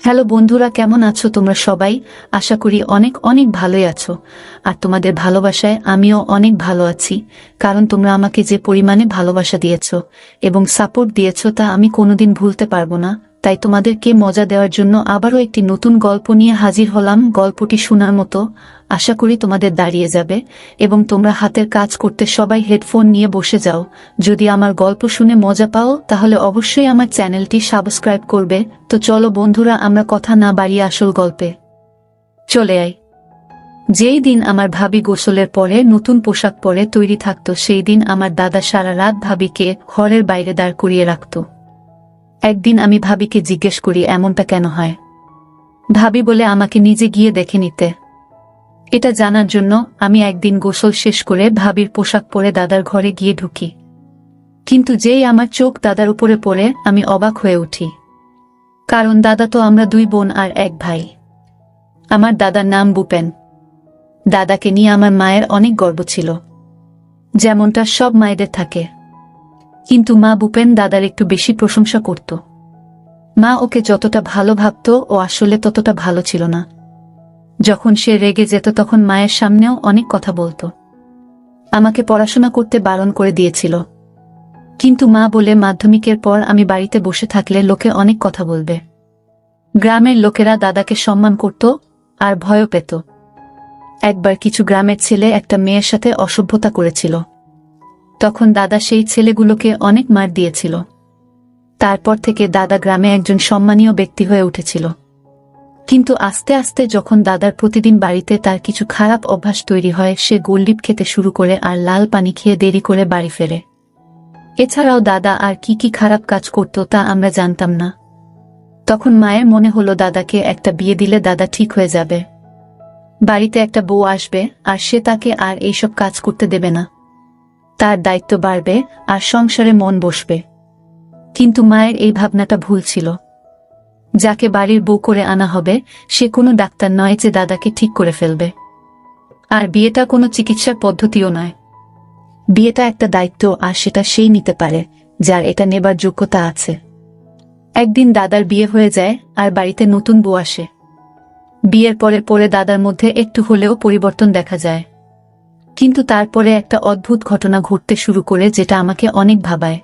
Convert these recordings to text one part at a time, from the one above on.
Hello বন্ধুরা, কেমন আছো তোমরা সবাই? আশা করি অনেক অনেক ভালোই আছো। আর তোমাদের ভালোবাসায় আমিও অনেক ভালো আছি, কারণ তোমরা আমাকে যে পরিমাণে ভালোবাসা দিয়েছো এবং সাপোর্ট দিয়েছো তা আমি কোনোদিন ভুলতে পারবো না। তাই তোমাদেরকে মজা দেওয়ার জন্য আবারও একটি নতুন গল্প নিয়ে হাজির হলাম। গল্পটি শোনার মতো আশা করি তোমাদের দাঁড়িয়ে যাবে এবং তোমরা হাতের কাজ করতে সবাই হেডফোন নিয়ে বসে যাও। যদি আমার গল্প শুনে মজা পাও তাহলে অবশ্যই আমার চ্যানেলটি সাবস্ক্রাইব করবে। তো চলো বন্ধুরা, আমরা কথা না বাড়িয়ে আসল গল্পে চলে আই। যেই দিন আমার ভাবি গোসলের পরে নতুন পোশাক পরে তৈরি থাকতো, সেই দিন আমার দাদা সারা রাত ভাবিকে ঘরের বাইরে দাঁড় করিয়ে রাখত। একদিন আমি ভাবিকে জিজ্ঞেস করি, এমনটা কেন হয়? ভাবি বলে, আমাকে নিজে গিয়ে দেখে নিতে। এটা জানার জন্য আমি একদিন গোসল শেষ করে ভাবির পোশাক পরে দাদার ঘরে গিয়ে ঢুকি। কিন্তু যেই আমার চোখ দাদার উপরে পড়ে আমি অবাক হয়ে উঠি, কারণ দাদা তো আমরা দুই বোন আর এক ভাই। আমার দাদার নাম ভূপেন। দাদাকে নিয়ে আমার মায়ের অনেক গর্ব ছিল, যেমনটা সব মায়েদের থাকে। কিন্তু মা ভূপেন দাদার একটু বেশি প্রশংসা করত। মা ওকে যতটা ভালো ভাবত ও আসলে ততটা ভালো ছিল না। যখন সে রেগে যেত তখন মায়ের সামনেও অনেক কথা বলতো। আমাকে পড়াশোনা করতে বারণ করে দিয়েছিল, কিন্তু মা বলে মাধ্যমিকের পর আমি বাড়িতে বসে থাকলে লোকে অনেক কথা বলবে। গ্রামের লোকেরা দাদাকে সম্মান করত আর ভয়ও পেত। একবার কিছু গ্রামের ছেলে একটা মেয়ের সাথে অসভ্যতা করেছিল। তখন দাদা সেই ছেলেগুলোকে অনেক মার দিয়েছিল। তারপর থেকে দাদা গ্রামে একজন সম্মানীয় ব্যক্তি হয়ে উঠেছিল। কিন্তু আস্তে আস্তে যখন দাদার প্রতিদিন বাড়িতে তার কিছু খারাপ অভ্যাস তৈরি হয়, সে গোলডিপ খেতে শুরু করে আর লাল পানি খেয়ে দেরি করে বাড়ি ফেরে। এছাড়াও দাদা আর কি কি খারাপ কাজ করত তা আমরা জানতাম না। তখন মায়ের মনে হলো দাদাকে একটা বিয়ে দিলে দাদা ঠিক হয়ে যাবে। বাড়িতে একটা বউ আসবে আর সে তাকে আর এইসব কাজ করতে দেবে না। তার দায়িত্ব বাড়বে আর সংসারে মন বসবে। কিন্তু মায়ের এই ভাবনাটা ভুল ছিল। যাকে বাড়ির বউ করে আনা হবে সে কোনো ডাক্তার নয় যে দাদাকে ঠিক করে ফেলবে। আর বিয়েটা কোনো চিকিৎসার পদ্ধতিও নয়। বিয়েটা একটা দায়িত্ব, আর সেটা সেই নিতে পারে যার এটা নেবার যোগ্যতা আছে। একদিন দাদার বিয়ে হয়ে যায় আর বাড়িতে নতুন বউ আসে। বিয়ের পরে পরে দাদার মধ্যে একটু হলেও পরিবর্তন দেখা যায়। কিন্তু তারপরে একটা অদ্ভুত ঘটনা ঘটতে শুরু করে, যেটা আমাকে অনেক ভাবায়।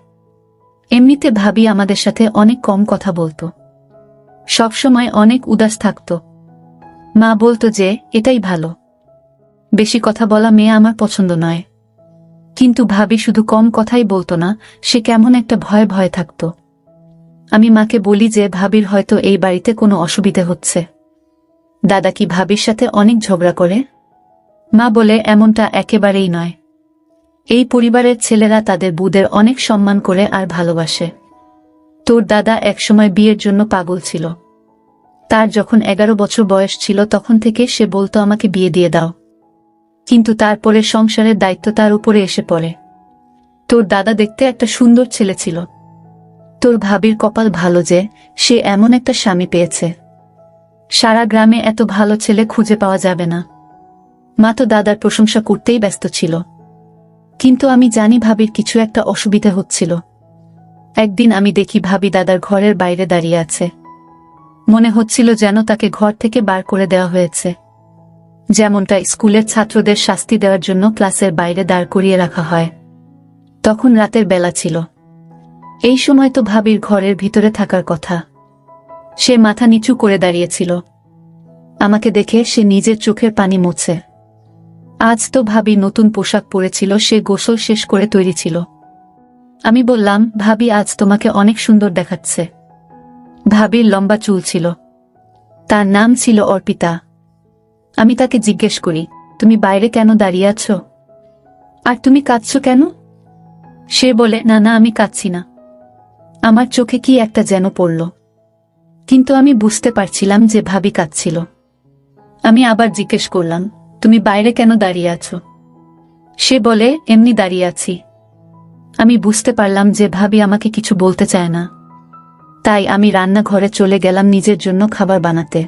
এমনিতে ভাবি আমাদের সাথে অনেক কম কথা বলতো, সবসময় অনেক উদাস থাকত। মা বলতো যে এটাই ভালো, বেশি কথা বলা মেয়ে আমার পছন্দ নয়। কিন্তু ভাবি শুধু কম কথাই বলতো না, সে কেমন একটা ভয়ে ভয়ে থাকত। আমি মাকে বলি যে ভাবির হয়তো এই বাড়িতে কোনো অসুবিধে হচ্ছে। দাদা কি ভাবির সাথে অনেক ঝগড়া করে? মা বলে, এমনটা একেবারেই নয়। এই পরিবারের ছেলেরা তাদের বউদের অনেক সম্মান করে আর ভালোবাসে। তোর দাদা একসময় বিয়ের জন্য পাগল ছিল। তার যখন 11 বছর বয়স ছিল তখন থেকে সে বলতো আমাকে বিয়ে দিয়ে দাও। কিন্তু তারপরে সংসারের দায়িত্ব তার উপরে এসে পড়ে। তোর দাদা দেখতে একটা সুন্দর ছেলে ছিল। তোর ভাবির কপাল ভালো যে সে এমন একটা স্বামী পেয়েছে। সারা গ্রামে এত ভালো ছেলে খুঁজে পাওয়া যাবে না। মা তো দাদার প্রশংসা করতেই ব্যস্ত ছিল। কিন্তু আমি জানি ভাবির কিছু একটা অসুবিধা হচ্ছিল। একদিন আমি দেখি ভাবি দাদার ঘরের বাইরে দাঁড়িয়ে আছে। মনে হচ্ছিল যেন তাকে ঘর থেকে বার করে দেওয়া হয়েছে, যেমনটা স্কুলের ছাত্রদের শাস্তি দেওয়ার জন্য ক্লাসের বাইরে দাঁড় করিয়ে রাখা হয়। তখন রাতের বেলা ছিল। এই সময় তো ভাবির ঘরের ভিতরে থাকার কথা। সে মাথা নিচু করে দাঁড়িয়েছিল। আমাকে দেখে সে নিজের চোখের পানি মুছে। আজ তো ভাবি নতুন পোশাক পরেছিল, সে গোসল শেষ করে তৈরি ছিল। আমি বললাম, ভাবি আজ তোমাকে অনেক সুন্দর দেখাচ্ছে। ভাবির লম্বা চুল ছিল। তার নাম ছিল অর্পিতা। আমি তাকে জিজ্ঞেস করি, তুমি বাইরে কেন দাঁড়িয়ে আছো? আর তুমি কাঁদছো কেন? সে বলে, না না, আমি কাঁদছি না। আমার চোখে কি একটা যেন পড়ল, কিন্তু আমি বুঝতে পারছিলাম যে ভাবি কাঁদছিল। আমি আবার জিজ্ঞেস করলাম, তুমি বাইরে কেন দাঁড়িয়ে আছো? সে বলে, এমনি দাঁড়িয়ে আছি। আমি বুঝতে পারলাম যে ভাবি আমাকে কিছু বলতে চায় না। তাই আমি রান্নাঘরে চলে গেলাম নিজের জন্য খাবার বানাতে।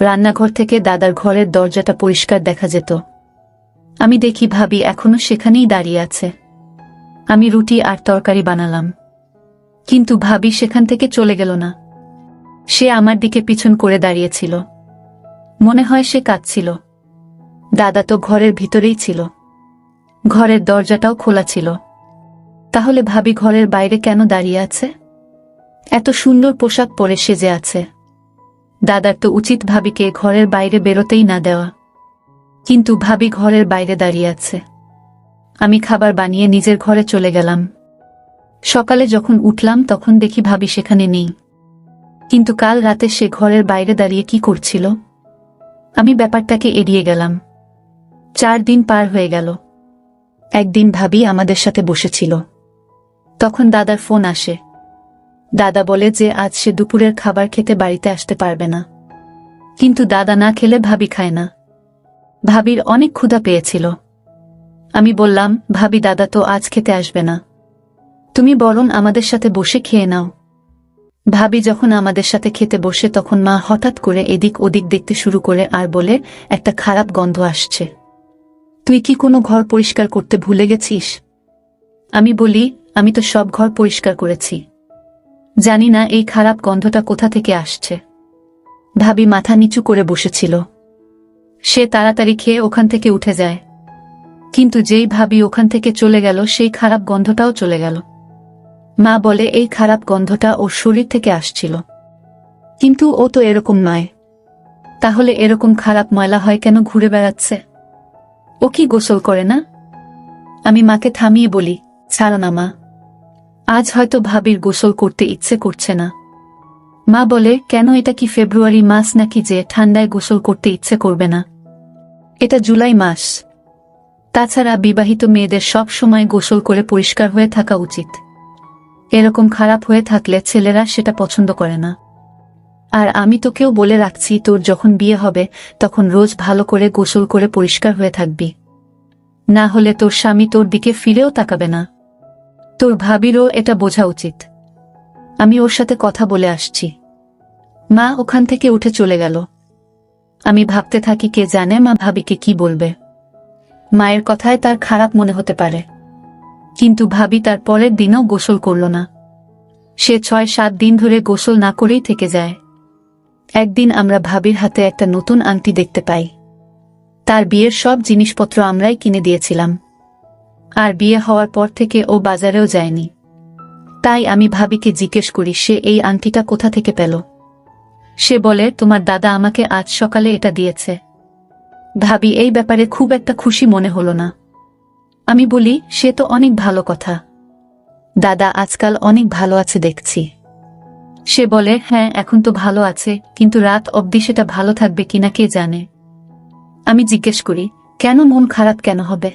রান্নাঘর থেকে দাদার ঘরের দরজাটা পরিষ্কার দেখা যেত। আমি দেখি ভাবি এখনো সেখানেই দাঁড়িয়ে আছে। আমি রুটি আর তরকারি বানালাম, কিন্তু ভাবি সেখান থেকে চলে গেল না। সে আমার দিকে পিছন করে দাঁড়িয়েছিল। মনে হয় সে কাঁদছিল। দাদা তো ঘরের ভিতরেই ছিল। ঘরের দরজাটাও খোলা ছিল। তাহলে ভাবি ঘরের বাইরে কেন দাঁড়িয়ে আছে? এত সুন্দর পোশাক পরে সেজে আছে। দাদার তো উচিত ভাবিকে ঘরের বাইরে বেরোতেই না দেওয়া। কিন্তু ভাবি ঘরের বাইরে দাঁড়িয়ে আছে। আমি খাবার বানিয়ে নিজের ঘরে চলে গেলাম। সকালে যখন উঠলাম তখন দেখি ভাবি সেখানে নেই। কিন্তু কাল রাতে সে ঘরের বাইরে দাঁড়িয়ে কি করছিল? আমি ব্যাপারটাকে এড়িয়ে গেলাম। 4 দিন পার হয়ে গেল। একদিন ভাবি আমাদের সাথে বসেছিল। তখন দাদার ফোন আসে। দাদা বলে যে আজ সে দুপুরের খাবার খেতে বাড়িতে আসতে পারবে না। কিন্তু দাদা না খেলে ভাবি খায় না। ভাবির অনেক ক্ষুধা পেয়েছিল। আমি বললাম, ভাবি দাদা তো আজ খেতে আসবে না, তুমি বরং আমাদের সাথে বসে খেয়ে নাও। ভাবি যখন আমাদের সাথে খেতে বসে তখন মা হঠাৎ করে এদিক ওদিক দেখতে শুরু করে আর বলে, একটা খারাপ গন্ধ আসছে। তুই কি কোনো ঘর পরিষ্কার করতে ভুলে গেছিস? আমি বলি, আমি তো সব ঘর পরিষ্কার করেছি। জানি না এই খারাপ গন্ধটা কোথা থেকে আসছে। ভাবি মাথা নিচু করে বসেছিল। সে তাড়াতাড়ি খেয়ে ওখান থেকে উঠে যায়। কিন্তু যেই ভাবি ওখান থেকে চলে গেল সেই খারাপ গন্ধটাও চলে গেল। মা বলে এই খারাপ গন্ধটা ওর শরীর থেকে আসছিল। কিন্তু ও তো এরকম নয়। তাহলে এরকম খারাপ ময়লা হয় কেন ঘুরে বেড়াচ্ছে? ও কি গোসল করে না? আমি মাকে থামিয়ে বলি, ছাড়ো না মা, আজ হয়তো ভাবির গোসল করতে ইচ্ছে করছে না। মা বলে, কেন, এটা কি ফেব্রুয়ারি মাস নাকি যে ঠান্ডায় গোসল করতে ইচ্ছে করবে না? এটা জুলাই মাস। তাছাড়া বিবাহিত মেয়েদের সব সময় গোসল করে পরিষ্কার হয়ে থাকা উচিত। এরকম খারাপ হয়ে থাকলে ছেলেরা সেটা পছন্দ করে না। আর আমি তোকেও বলে রাখছি, তোর যখন বিয়ে হবে তখন রোজ ভালো করে গোসল করে পরিষ্কার হয়ে থাকবি। না হলে তোর স্বামী তোর দিকে ফিরেও তাকাবে না। তোর ভাবিরও এটা বোঝা উচিত। আমি ওর সাথে কথা বলে আসছি। মা ওখান থেকে উঠে চলে গেল। আমি ভাবতে থাকি, কে জানে মা ভাবিকে কি বলবে। মায়ের কথায় তার খারাপ মনে হতে পারে। কিন্তু ভাবি তার পরের দিনও গোসল করল না। সে 6-7 দিন ধরে গোসল না করেই থেকে যায়। একদিন আমরা ভাবির হাতে একটা নতুন আংটি দেখতে পাই। তার বিয়ের সব জিনিসপত্র আমরাই কিনে দিয়েছিলাম। আর বিয়ে হওয়ার পর থেকে ও বাজারেও যায়নি। তাই আমি ভাবিকে জিজ্ঞেস করি, সে এই আংটিটা কোথা থেকে পেল? সে বলে, তোমার দাদা আমাকে আজ সকালে এটা দিয়েছে। ভাবি এই ব্যাপারে খুব একটা খুশি মনে হলো না। আমি বলি, সে তো অনেক ভালো কথা। দাদা আজকাল অনেক ভালো আছে দেখছি। সে বলে, হ্যাঁ এখন তো ভালো আছে, কিন্তু রাত অবধি সেটা ভালো থাকবে কিনা কে জানে। আমি জিজ্ঞেস করি, কেন, মন খারাপ কেন হবে?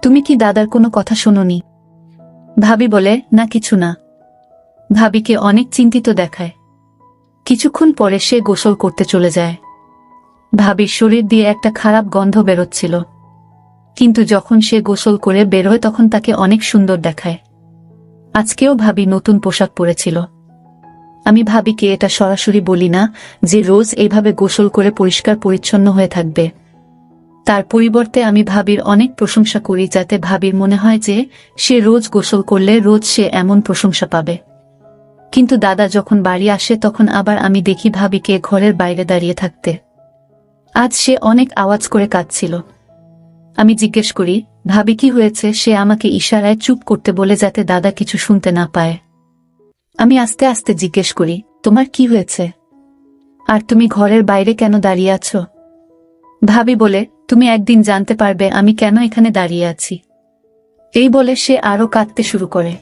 তুমি কি দাদার কোনো কথা শোনোনি? ভাবি বলে, না কিছু না। ভাবিকে অনেক চিন্তিত দেখায়। কিছুক্ষণ পরে সে গোসল করতে চলে যায়। ভাবির শরীর দিয়ে একটা খারাপ গন্ধ বেরোচ্ছিল। কিন্তু যখন সে গোসল করে বেরোয় তখন তাকে অনেক সুন্দর দেখায়। আজকেও ভাবি নতুন পোশাক পরেছিল। আমি ভাবিকে এটা সরাসরি বলি না যে রোজ এইভাবে গোসল করে পরিষ্কার পরিচ্ছন্ন হয়ে থাকবে। তার পরিবর্তে আমি ভাবির অনেক প্রশংসা করি, যাতে ভাবির মনে হয় যে সে রোজ গোসল করলে রোজ সে এমন প্রশংসা পাবে। কিন্তু দাদা যখন বাড়ি আসে তখন আবার আমি দেখি ভাবিকে ঘরের বাইরে দাঁড়িয়ে থাকতে। আজ সে অনেক আওয়াজ করে কাঁদছিল। আমি জিজ্ঞেস করি, ভাবি কি হয়েছে? সে আমাকে ইশারায় চুপ করতে বলে যাতে দাদা কিছু শুনতে না পায়। আমি আস্তে আস্তে জিজ্ঞেস করি, তোমার কি হয়েছে? আর তুমি ঘরের বাইরে কেন দাঁড়িয়ে আছো? ভাবি বলে, তুমি একদিন জানতে পারবে আমি কেন এখানে দাঁড়িয়ে আছি। এই বলে সে আরো কাঁদতে শুরু করে।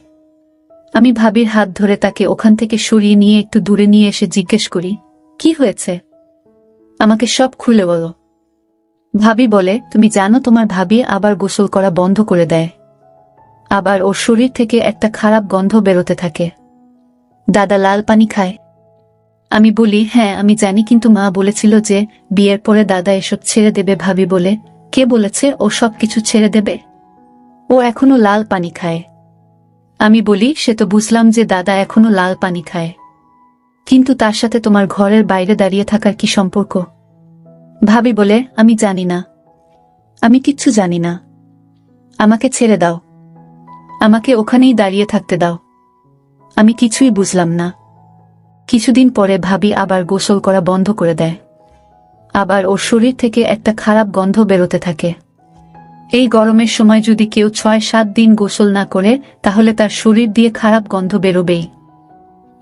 আমি ভাবির হাত ধরে তাকে ওখান থেকে সরিয়ে নিয়ে একটু দূরে নিয়ে এসে জিজ্ঞেস করি, কি হয়েছে? আমাকে সব খুলে বলো। ভাবি বলে, তুমি জানো তোমার ভাবি আবার গোসল করা বন্ধ করে দেয়। আবার ওর শরীর থেকে একটা খারাপ গন্ধ বেরোতে থাকে। দাদা লাল পানি খায়। আমি বলি, হ্যাঁ আমি জানি, কিন্তু মা বলেছিল যে বিয়ের পরে দাদা এসব ছেড়ে দেবে। ভাবি বলে, কে বলেছে ও সব কিছু ছেড়ে দেবে? ও এখনো লাল পানি খায়। আমি বলি, সে তো বুঝলাম যে দাদা এখনো লাল পানি খায়, কিন্তু তার সাথে তোমার ঘরের বাইরে দাঁড়িয়ে থাকার কি সম্পর্ক? ভাবি বলে, আমি জানি না, আমি কিচ্ছু জানি না। আমাকে ছেড়ে দাও, আমাকে ওখানেই দাঁড়িয়ে থাকতে দাও। আমি কিছুই বুঝলাম না। কিছুদিন পরে ভাবি আবার গোসল করা বন্ধ করে দেয়। আবার ওর শরীর থেকে একটা খারাপ গন্ধ বেরোতে থাকে। এই গরমের সময় যদি কেউ ৬-৭ দিন গোসল না করে তাহলে তার শরীর দিয়ে খারাপ গন্ধ বেরোবেই।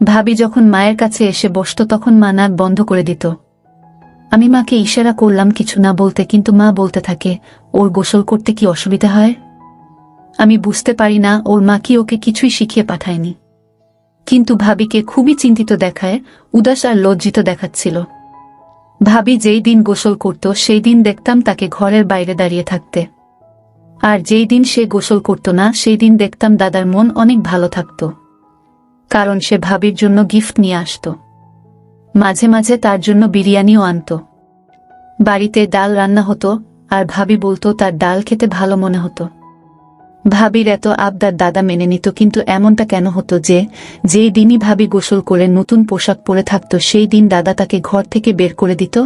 ভাবি যখন মায়ের কাছে এসে বসত তখন মা নাক বন্ধ করে দিত। আমি মাকে ইশারা করলাম কিছু না বলতে, কিন্তু মা বলতে থাকে, ওর গোসল করতে কি অসুবিধা হয়? আমি বুঝতে পারি না ওর মা কি ওকে কিছুই শিখিয়ে পাঠায়নি। কিন্তু ভাবিকে খুবই চিন্তিত দেখায়, উদাস আর লজ্জিত দেখাচ্ছিল। ভাবি যেই দিন গোসল করত সেই দিন দেখতাম তাকে ঘরের বাইরে দাঁড়িয়ে থাকতে। আর যেই দিন সে গোসল করত না সেই দিন দেখতাম দাদার মন অনেক ভালো থাকত, কারণ সে ভাবির জন্য গিফট নিয়ে আসত। মাঝে মাঝে তার জন্য বিরিয়ানিও আনত। বাড়িতে ডাল রান্না হতো আর ভাবি বলতো তার ডাল খেতে ভালো মনে হতো। ভাবির এত আবদার দাদা মেনে নিত, কিন্তু এমনটা কেন হতো যে যেই দিনই ভাবি গোসল করে নতুন পোশাক পরে থাকতো সেই দিন দাদা তাকে ঘর থেকে বের করে দিত?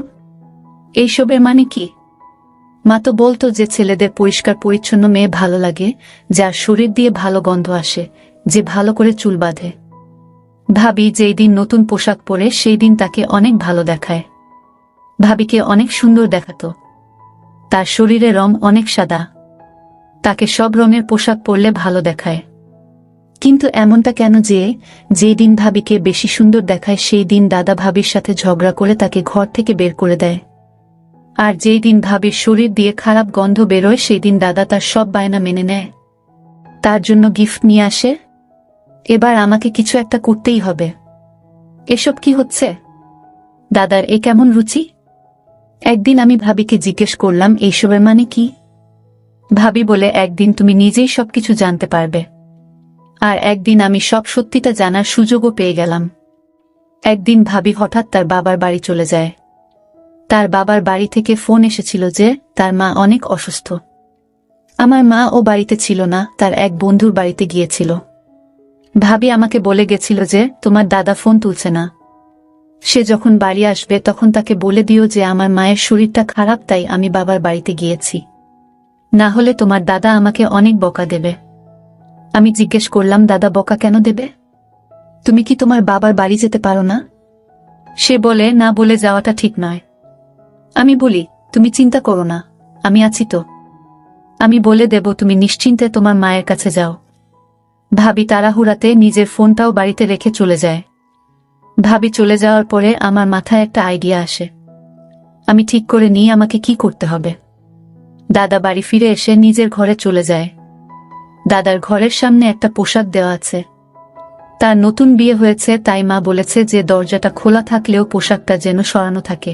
এইসবের মানে কি? মা তো বলতো যে ছেলেদের পরিষ্কার পরিচ্ছন্ন মেয়ে ভালো লাগে, যার শরীর দিয়ে ভালো গন্ধ আসে, যে ভালো করে চুল বাঁধে। ভাবি যেই দিন নতুন পোশাক পরে সেই দিন তাকে অনেক ভালো দেখায়। ভাবিকে অনেক সুন্দর দেখাতো। তার শরীরে রং অনেক সাদা, তাকে সব রঙের পোশাক পরলে ভালো দেখায়। কিন্তু এমনটা কেন যে যেই দিন ভাবিকে বেশি সুন্দর দেখায় সেই দিন দাদা ভাবির সাথে ঝগড়া করে তাকে ঘর থেকে বের করে দেয়? আর যেই দিন ভাবির শরীর দিয়ে খারাপ গন্ধ বেরোয় সেই দিন দাদা তার সব বায়না মেনে নেয়, তার জন্য গিফট নিয়ে আসে? এবার আমাকে কিছু একটা করতেই হবে। এসব কি হচ্ছে? দাদার এ কেমন রুচি? একদিন আমি ভাবিকে জিজ্ঞেস করলাম, এইসবের মানে কি? ভাবি বলে, একদিন তুমি নিজেই সবকিছু জানতে পারবে। আর একদিন আমি সব সত্যিটা জানার সুযোগও পেয়ে গেলাম। একদিন ভাবি হঠাৎ তার বাবার বাড়ি চলে যায়। তার বাবার বাড়ি থেকে ফোন এসেছিল যে তার মা অনেক অসুস্থ। আমার মা ও বাড়িতে ছিল না, তার এক বন্ধুর বাড়িতে গিয়েছিল। ভাবি আমাকে বলে গেছিল যে তোমার দাদা ফোন তুলছে না, সে যখন বাড়ি আসবে তখন তাকে বলে দিও যে আমার মায়ের শরীরটা খারাপ, তাই আমি বাবার বাড়িতে গিয়েছি, না হলে তোমার দাদা আমাকে অনেক বকা দেবে। আমি জিজ্ঞেস করলাম, দাদা বকা কেন দেবে? তুমি কি তোমার বাবার বাড়ি যেতে পারো না? সে বলে, না, বলে যাওয়াটা ঠিক নয়। আমি বলি, তুমি চিন্তা করো না, আমি আছি তো, আমি বলে দেব, তুমি নিশ্চিন্তে তোমার মায়ের কাছে যাও। ভাবি তাড়াহুড়াতে নিজের ফোনটাও বাড়িতে রেখে চলে যায়। ভাবি চলে যাওয়ার পরে আমার মাথায় একটা আইডিয়া আসে। আমি ঠিক করে নিই আমাকে কি করতে হবে। দাদা বাড়ি ফিরে এসে নিজের ঘরে চলে যায়। দাদার ঘরের সামনে একটা পোশাক দেওয়া আছে। তার নতুন বিয়ে হয়েছে, তাই মা বলেছে যে দরজাটা খোলা থাকলেও পোশাকটা যেন সরানো থাকে।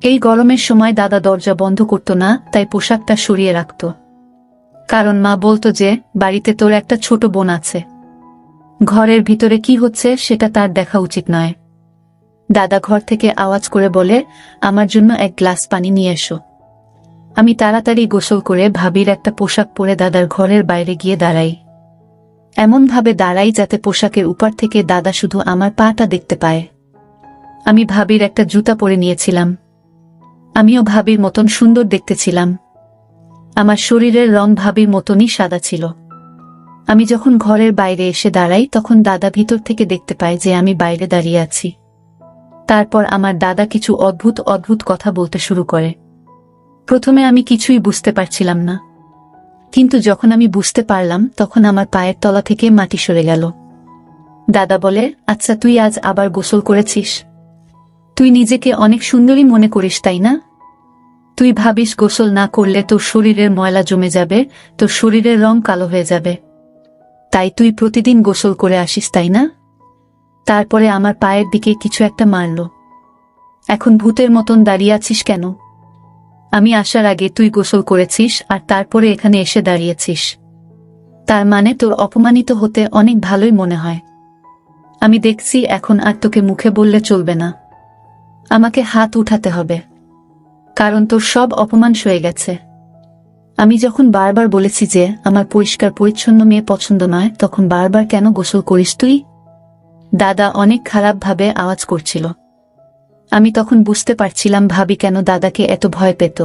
এই গরমের সময় দাদা দরজা বন্ধ করত না, তাই পোশাকটা সরিয়ে রাখত। কারণ মা বলতো যে বাড়িতে তোর একটা ছোট বোন আছে, ঘরের ভিতরে কি হচ্ছে সেটা তার দেখা উচিত নয়। দাদা ঘর থেকে আওয়াজ করে বলে, আমার জন্য এক গ্লাস পানি নিয়ে এসো। আমি তাড়াতাড়ি গোসল করে ভাবির একটা পোশাক পরে দাদার ঘরের বাইরে গিয়ে দাঁড়াই। এমনভাবে দাঁড়াই যাতে পোশাকের উপর থেকে দাদা শুধু আমার পাটা দেখতে পায়। আমি ভাবির একটা জুতা পরে নিয়েছিলাম। আমিও ভাবির মতন সুন্দর দেখতে ছিলাম। আমার শরীরের রং ভাবির মতনই সাদা ছিল। আমি যখন ঘরের বাইরে এসে দাঁড়াই তখন দাদা ভিতর থেকে দেখতে পায় যে আমি বাইরে দাঁড়িয়ে আছি। তারপর আমার দাদা কিছু অদ্ভুত অদ্ভুত কথা বলতে শুরু করে। প্রথমে আমি কিছুই বুঝতে পারছিলাম না, কিন্তু যখন আমি বুঝতে পারলাম তখন আমার পায়ের তলা থেকে মাটি সরে গেল। দাদা বলে, আচ্ছা, তুই আজ আবার গোসল করেছিস? তুই নিজেকে অনেক সুন্দরী মনে করিস, তাই না? তুই ভাবিস গোসল না করলে তোর শরীরের ময়লা জমে যাবে, তোর শরীরের রং কালো হয়ে যাবে, তাই তুই প্রতিদিন গোসল করে আসিস, তাই না? তারপরে আমার পায়ের দিকে কিছু একটা মারল। এখন ভূতের মতন দাঁড়িয়ে আছিস কেন? আমি আসার আগে তুই গোসল করেছিস আর তারপরে এখানে এসে দাঁড়িয়েছিস, তার মানে তোর অপমানিত হতে অনেক ভালোই মনে হয়। আমি দেখছি এখন আর তোকে মুখে বললে চলবে না, আমাকে হাত উঠাতে হবে, কারণ তোর সব অপমান সয়ে গেছে। আমি যখন বারবার বলেছি যে আমার পরিষ্কার পরিচ্ছন্ন মেয়ে পছন্দ নয়, তখন বারবার কেন গোসল করিস তুই? দাদা অনেক খারাপভাবে আওয়াজ করছিল। আমি তখন বুঝতে পারছিলাম ভাবি কেন দাদাকে এত ভয় পেত।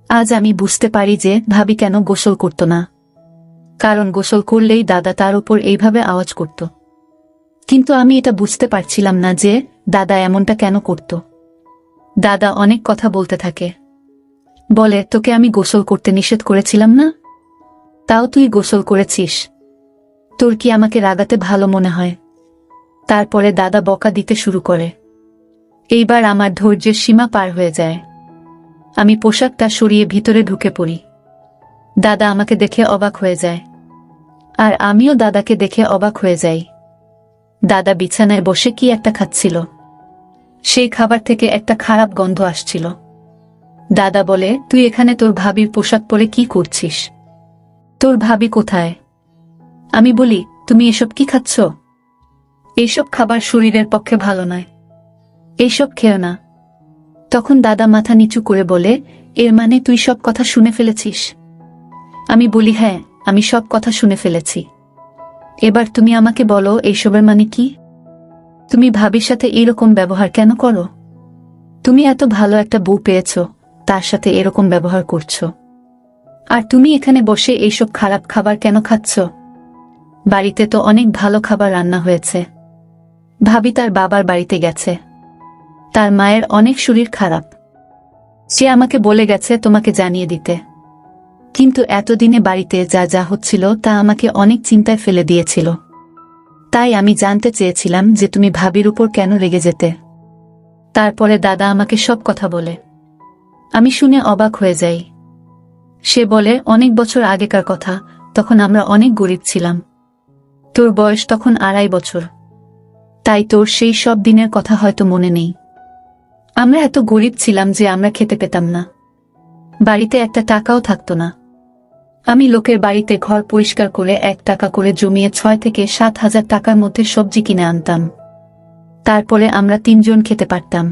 আজ আমি বুঝতে পারি যে ভাবি কেন গোসল করত না, কারণ গোসল করলেই দাদা তার উপর এইভাবে আওয়াজ করত। কিন্তু আমি এটা বুঝতে পারছিলাম না যে দাদা এমনটা কেন করত। দাদা অনেক কথা বলতে থাকে, বলে তোকে আমি গোসল করতে নিষেধ করেছিলাম না, তাও তুই গোসল করেছিস, তোর কি আমাকে রাগাতে ভালো মনে হয়। তারপরে দাদা বকা দিতে শুরু করে। এইবার আমার ধৈর্যের সীমা পার হয়ে যায়। আমি পোশাকটা সরিয়ে ভিতরে ঢুকে পড়ি। দাদা আমাকে দেখে অবাক হয়ে যায়, আর আমিও দাদাকে দেখে অবাক হয়ে যাই। দাদা বিছানায় বসে কি একটা খাচ্ছিল। সেই খাবার থেকে একটা খারাপ গন্ধ আসছিল। দাদা বলে, তুই এখানে তোর ভাবির পোশাক পরে কি করছিস? তোর ভাবি কোথায়? আমি বলি, তুমি এসব কি খাচ্ছ? এইসব খাবার শরীরের পক্ষে ভালো নয়, এইসব খেও না। তখন দাদা মাথা নিচু করে বলে, এর মানে তুই সব কথা শুনে ফেলেছিস? আমি বলি, হ্যাঁ, আমি সব কথা শুনে ফেলেছি। এবার তুমি আমাকে বলো এইসবের মানে কি? তুমি ভাবির সাথে এরকম ব্যবহার কেন করো? তুমি এত ভালো একটা বউ পেয়েছ, তার সাথে এরকম ব্যবহার করছো। আর তুমি এখানে বসে এইসব খারাপ খাবার কেন খাচ্ছ? বাড়িতে তো অনেক ভালো খাবার রান্না হয়েছে। ভাবি তার বাবার বাড়িতে গেছে, তার মায়ের অনেক শরীর খারাপ, সে আমাকে বলে গেছে তোমাকে জানিয়ে দিতে। কিন্তু এতদিনে বাড়িতে যা যা হচ্ছিল তা আমাকে অনেক চিন্তায় ফেলে দিয়েছিল। তাই আমি জানতে চেয়েছিলাম যে তুমি ভাবির উপর কেন রেগে যেতে। তারপরে দাদা আমাকে সব কথা বলে। আমি শুনে অবাক হয়ে যাই। সে বলে, অনেক বছর আগেকার কথা, তখন আমরা অনেক গরিব ছিলাম। তোর বয়স তখন 2.5 বছর, তাই তোর সেই সব দিনের কথা হয়তো মনে নেই। আমরা এত গরিব ছিলাম যে আমরা খেতে পেতাম না, বাড়িতে একটা টাকাও থাকতো না। আমি লোকের বাড়িতে ঘর পরিষ্কার করে 1 টাকা করে জমিয়ে 6 থেকে 7 হাজার টাকার মধ্যে সবজি কিনে আনতাম। তারপরে আমরা 3 জন খেতে পারতাম।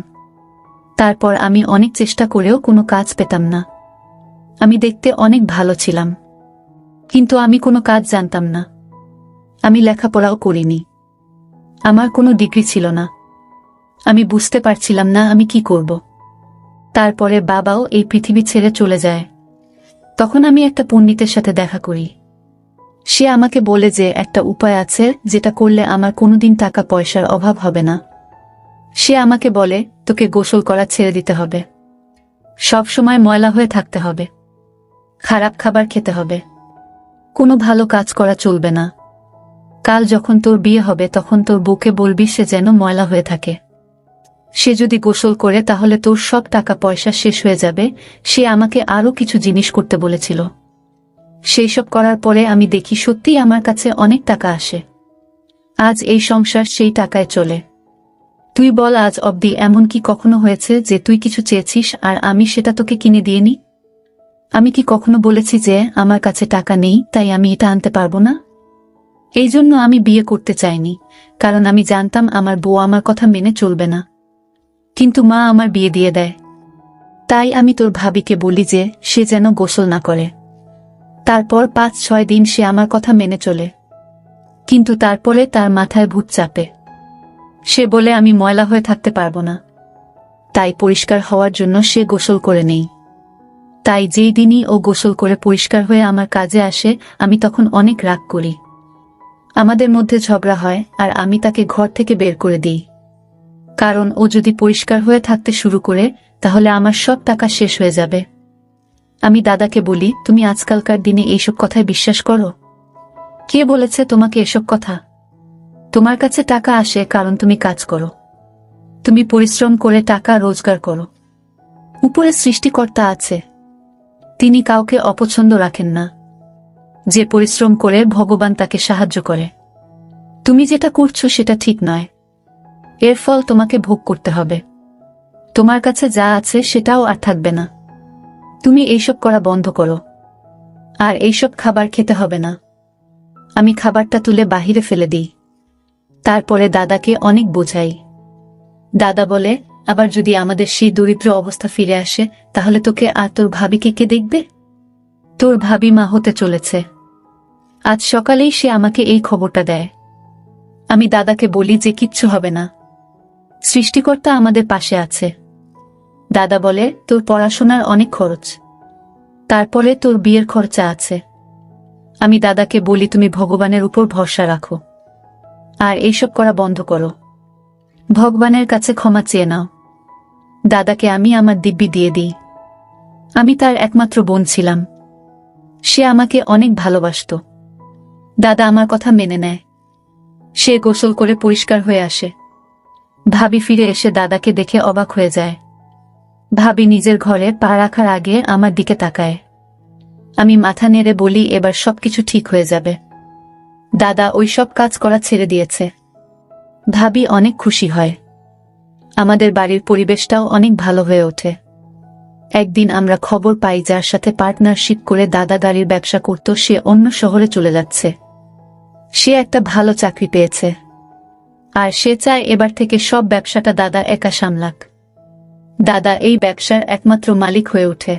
তারপর আমি অনেক চেষ্টা করেও কোনো কাজ পেতাম না। আমি দেখতে অনেক ভালো ছিলাম, কিন্তু আমি কোনো কাজ জানতাম না। আমি লেখাপড়াও করিনি, আমার কোনো ডিগ্রি ছিল না। আমি বুঝতে পারছিলাম না আমি কি করব। তারপরে বাবাও এই পৃথিবী ছেড়ে চলে যায়। তখন আমি একটা পণ্ডিতের সাথে দেখা করি। সে আমাকে বলে যে একটা উপায় আছে যেটা করলে আমার কোনোদিন টাকা পয়সার অভাব হবে না। সে আমাকে বলে, তোকে গোসল করা ছেড়ে দিতে হবে, সব সময় ময়লা হয়ে থাকতে হবে, খারাপ খাবার খেতে হবে, কোনো ভালো কাজ করা চলবে না। কাল যখন তোর বিয়ে হবে তখন তোর বউকে বলবি সে যেন ময়লা হয়ে থাকে। সে যদি গোসল করে তাহলে তোর সব টাকা পয়সা শেষ হয়ে যাবে। সে আমাকে আরও কিছু জিনিস করতে বলেছিল। সেই সব করার পরে আমি দেখি সত্যিই আমার কাছে অনেক টাকা আসে। আজ এই সংসার সেই টাকায় চলে। তুই বল, আজ অবধি এমন কি কখনো হয়েছে যে তুই কিছু চেয়েছিস আর আমি সেটা তোকে কিনে দিইনি? আমি কি কখনো বলেছি যে আমার কাছে টাকা নেই তাই আমি এটা আনতে পারবো না? এই জন্য আমি বিয়ে করতে চাইনি, কারণ আমি জানতাম আমার বউ আমার কথা মেনে চলবে না। কিন্তু মা আমার বিয়ে দিয়ে দেয়। তাই আমি তোর ভাবিকে বলি যে সে যেন গোসল না করে। তারপর 5-6 দিন সে আমার কথা মেনে চলে, কিন্তু তারপরে তার মাথায় ভূত চাপে। সে বলে আমি ময়লা হয়ে থাকতে পারবো না, তাই পরিষ্কার হওয়ার জন্য সে গোসল করে নেই। তাই যেই দিনই ও গোসল করে পরিষ্কার হয়ে আমার কাজে আসে আমি তখন অনেক রাগ করি। আমাদের মধ্যে ঝগড়া হয় আর আমি তাকে ঘর থেকে বের করে দিই, কারণ ও যদি পরিষ্কার হয়ে থাকতে শুরু করে তাহলে আমার সব টাকা শেষ হয়ে যাবে। আমি দাদাকে বলি, তুমি আজকালকার দিনে এইসব কথায় বিশ্বাস করো? কে বলেছে তোমাকে এসব কথা? তোমার কাছে টাকা আসে কারণ তুমি কাজ করো, তুমি পরিশ্রম করে টাকা রোজগার করো। উপরে সৃষ্টিকর্তা আছে, তিনি কাউকে অপছন্দ রাখেন না। যে পরিশ্রম করে ভগবান তাকে সাহায্য করে। তুমি যেটা করছো সেটা ঠিক নয়, এর ফল তোমাকে ভোগ করতে হবে। তোমার কাছে যা আছে সেটাও আর থাকবে না। তুমি এইসব করা বন্ধ করো, আর এইসব খাবার খেতে হবে না। আমি খাবারটা তুলে বাহিরে ফেলে দিই। তারপরে দাদাকে অনেক বোঝাই। দাদা বলে, আবার যদি আমাদের সেই দরিদ্র অবস্থা ফিরে আসে তাহলে তোকে আর তোর ভাবিকে কে দেখবে? তোর ভাবি মা হতে চলেছে। আজ সকালেই সে আমাকে এই খবরটা দেয়। আমি দাদাকে বলি যে কিচ্ছু হবে না, সৃষ্টিকর্তা আমাদের পাশে আছে। দাদা বলে, তোর পড়াশোনার অনেক খরচ, তারপরে তোর বিয়ের খরচা আছে। আমি দাদাকে বলি, তুমি ভগবানের উপর ভরসা রাখো, আর এইসব করা বন্ধ করো। ভগবানের কাছে ক্ষমা চেয়ে নাও। দাদাকে আমি আমার দিব্যি দিয়ে দিই। আমি তার একমাত্র বোন ছিলাম। সে আমাকে অনেক ভালোবাসতো। দাদা আমার কথা মেনে নেয়। সে গোসল করে পরিষ্কার হয়ে আসে। ভাবি ফিরে এসে দাদাকে দেখে অবাক হয়ে যায়। ভাবি নিজের ঘরে পা রাখার আগে আমার দিকে তাকায়। আমি মাথা নেড়ে বলি, এবার সবকিছু ঠিক হয়ে যাবে। দাদা ওই সব কাজ করা ছেড়ে দিয়েছে। ভাবি অনেক খুশি হয়। আমাদের বাড়ির পরিবেশটাও অনেক ভালো হয়ে ওঠে। একদিন আমরা খবর পাই যার সাথে পার্টনারশিপ করে দাদা গাড়ির ব্যবসা করত সে অন্য শহরে চলে যাচ্ছে। সে একটা ভালো চাকরি পেয়েছে। আর সে চায় এবার থেকে সব ব্যবসাটা দাদা একা সামলাক। দাদা এই ব্যবসার একমাত্র মালিক হয়ে ওঠে।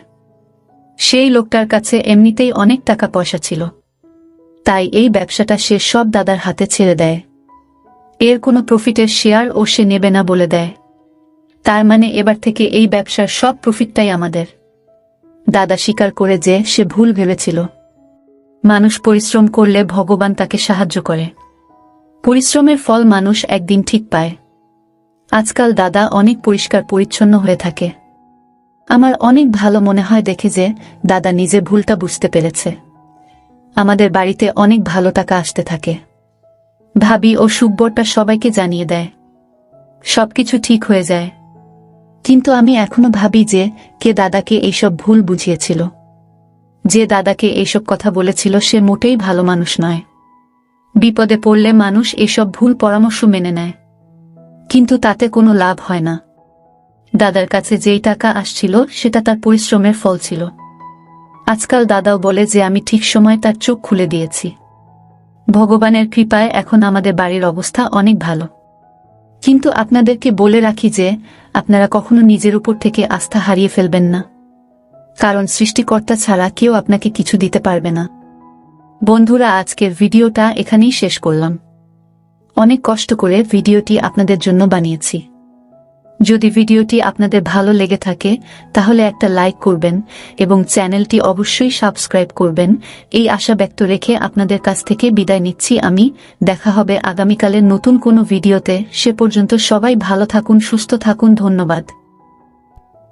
সেই লোকটার কাছে এমনিতেই অনেক টাকা পয়সা ছিল, তাই এই ব্যবসাটা সে সব দাদার হাতে ছেড়ে দেয়। এর কোনো প্রফিটের শেয়ার ও সে নেবে না বলে দেয়। তার মানে এবার থেকে এই ব্যবসার সব প্রফিটটাই আমাদের। দাদা স্বীকার করে যে সে ভুল ভেবেছিল। মানুষ পরিশ্রম করলে ভগবান তাকে সাহায্য করে। পরিশ্রমের ফল মানুষ একদিন ঠিক পায়। আজকাল দাদা অনেক পরিষ্কার পরিচ্ছন্ন হয়ে থাকে। আমার অনেক ভালো মনে হয় দেখে যে দাদা নিজে ভুলটা বুঝতে পেরেছে। আমাদের বাড়িতে অনেক ভালো টাকা আসতে থাকে। ভাবি ও সুব্বরটা সবাইকে জানিয়ে দেয়। সবকিছু ঠিক হয়ে যায়। কিন্তু আমি এখনো ভাবি যে কে দাদাকে এইসব ভুল বুঝিয়েছিল। যে দাদাকে এইসব কথা বলেছিল সে মোটেই ভালো মানুষ নয়। বিপদে পড়লে মানুষ এসব ভুল পরামর্শ মেনে নেয়, কিন্তু তাতে কোনো লাভ হয় না। দাদার কাছে যেই টাকা আসছিল সেটা তার পরিশ্রমের ফল ছিল। আজকাল দাদাও বলে যে আমি ঠিক সময় তার চোখ খুলে দিয়েছি। ভগবানের কৃপায় এখন আমাদের বাড়ির অবস্থা অনেক ভালো। কিন্তু আপনাদেরকে বলে রাখি যে আপনারা কখনো নিজের উপর থেকে আস্থা হারিয়ে ফেলবেন না, কারণ সৃষ্টিকর্তা ছাড়া কেউ আপনাকে কিছু দিতে পারবে না। বন্ধুরা, আজকের ভিডিওটা এখানেই শেষ করলাম। অনেক কষ্ট করে ভিডিওটি আপনাদের জন্য বানিয়েছি। যদি ভিডিওটি আপনাদের ভালো লেগে থাকে তাহলে একটা লাইক করবেন এবং চ্যানেলটি অবশ্যই সাবস্ক্রাইব করবেন। এই আশা ব্যক্ত রেখে আপনাদের কাছ থেকে বিদায় নিচ্ছি আমি। দেখা হবে আগামীকালের নতুন কোনো ভিডিওতে। সে পর্যন্ত সবাই ভালো থাকুন, সুস্থ থাকুন। ধন্যবাদ।